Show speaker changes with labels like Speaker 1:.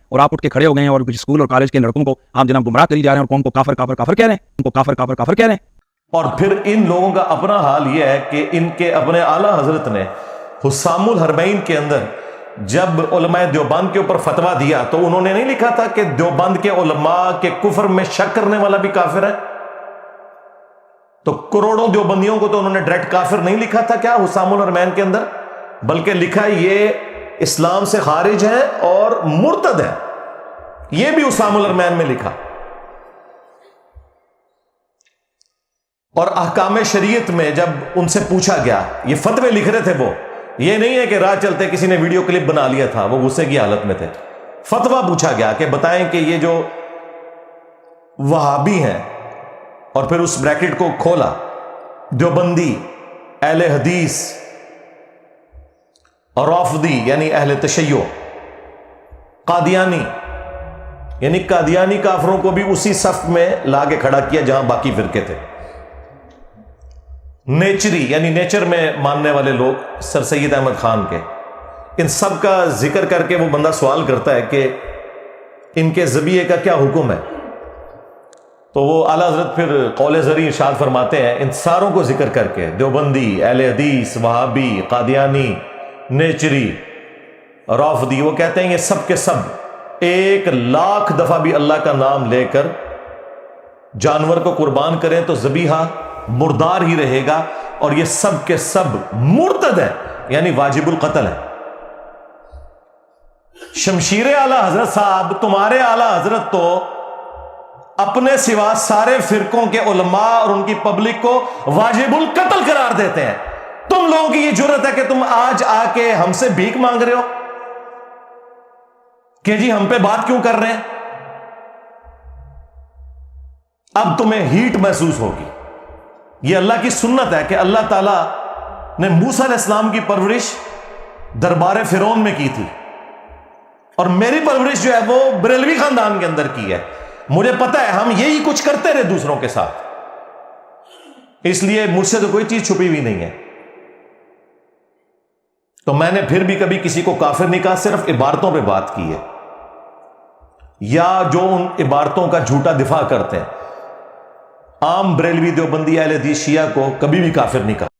Speaker 1: اور آپ اٹھ کے کھڑے ہو گئے ہیں اور کچھ اسکول اور کالج کے لڑکوں کو آپ جناب گمراہ کری جا رہے ہیں اور قوم کو کافر کافر کافر کہہ رہے ہیں، ان کو کافر کافر کافر کہہ رہے ہیں.
Speaker 2: اور پھر ان لوگوں کا اپنا حال یہ ہے کہ ان کے اپنے اعلیٰ حضرت نے حسام الحرمین کے اندر جب علماء دیوبند کے اوپر فتویٰ دیا تو انہوں نے نہیں لکھا تھا کہ دیوبند کے علماء کے کفر میں شک کرنے والا بھی کافر ہے؟ تو کروڑوں دیوبندیوں کو تو انہوں نے ڈائریکٹ کافر نہیں لکھا تھا کیا حسام الحرمین کے اندر، بلکہ لکھا یہ اسلام سے خارج ہے اور مرتد ہے. یہ بھی حسام الحرمین میں لکھا. اور احکام شریعت میں جب ان سے پوچھا گیا، یہ فتوے لکھ رہے تھے وہ، یہ نہیں ہے کہ راہ چلتے کسی نے ویڈیو کلپ بنا لیا تھا، وہ غصے کی حالت میں تھے. فتویٰ پوچھا گیا کہ بتائیں کہ یہ جو وہابی ہیں، اور پھر اس بریکٹ کو کھولا، دیوبندی، اہل حدیث اور رافضی یعنی اہل تشیع، قادیانی یعنی قادیانی کافروں کو بھی اسی صف میں لا کے کھڑا کیا جہاں باقی فرقے تھے. نیچری یعنی نیچر میں ماننے والے لوگ سر سید احمد خان کے، ان سب کا ذکر کر کے وہ بندہ سوال کرتا ہے کہ ان کے ذبیحے کا کیا حکم ہے. تو وہ اعلیٰ حضرت پھر قول زری ارشاد فرماتے ہیں ان ساروں کو ذکر کر کے، دیوبندی، اہل حدیث، وہابی، قادیانی، نیچری، رافضی، وہ کہتے ہیں یہ سب کے سب 1,00,000 دفعہ بھی اللہ کا نام لے کر جانور کو قربان کریں تو ذبیحہ مردار ہی رہے گا، اور یہ سب کے سب مرتد ہیں یعنی واجب القتل ہے. شمشیر اعلیٰ حضرت صاحب، تمہارے اعلیٰ حضرت تو اپنے سوا سارے فرقوں کے علماء اور ان کی پبلک کو واجب القتل قرار دیتے ہیں. تم لوگوں کی یہ جرت ہے کہ تم آج آ کے ہم سے بھیک مانگ رہے ہو کہ جی ہم پہ بات کیوں کر رہے ہیں. اب تمہیں ہیٹ محسوس ہوگی. یہ اللہ کی سنت ہے کہ اللہ تعالیٰ نے موسیٰ علیہ السلام کی پرورش دربار فرعون میں کی تھی، اور میری پرورش جو ہے وہ بریلوی خاندان کے اندر کی ہے. مجھے پتا ہے ہم یہی کچھ کرتے رہے دوسروں کے ساتھ، اس لیے مجھ سے تو کوئی چیز چھپی ہوئی نہیں ہے. تو میں نے پھر بھی کبھی کسی کو کافر نہیں کہا، صرف عبارتوں پہ بات کی ہے، یا جو ان عبارتوں کا جھوٹا دفاع کرتے ہیں. عام بریلوی، دیوبندی، اہل حدیث، شیعہ کو کبھی بھی کافر نہیں کہا.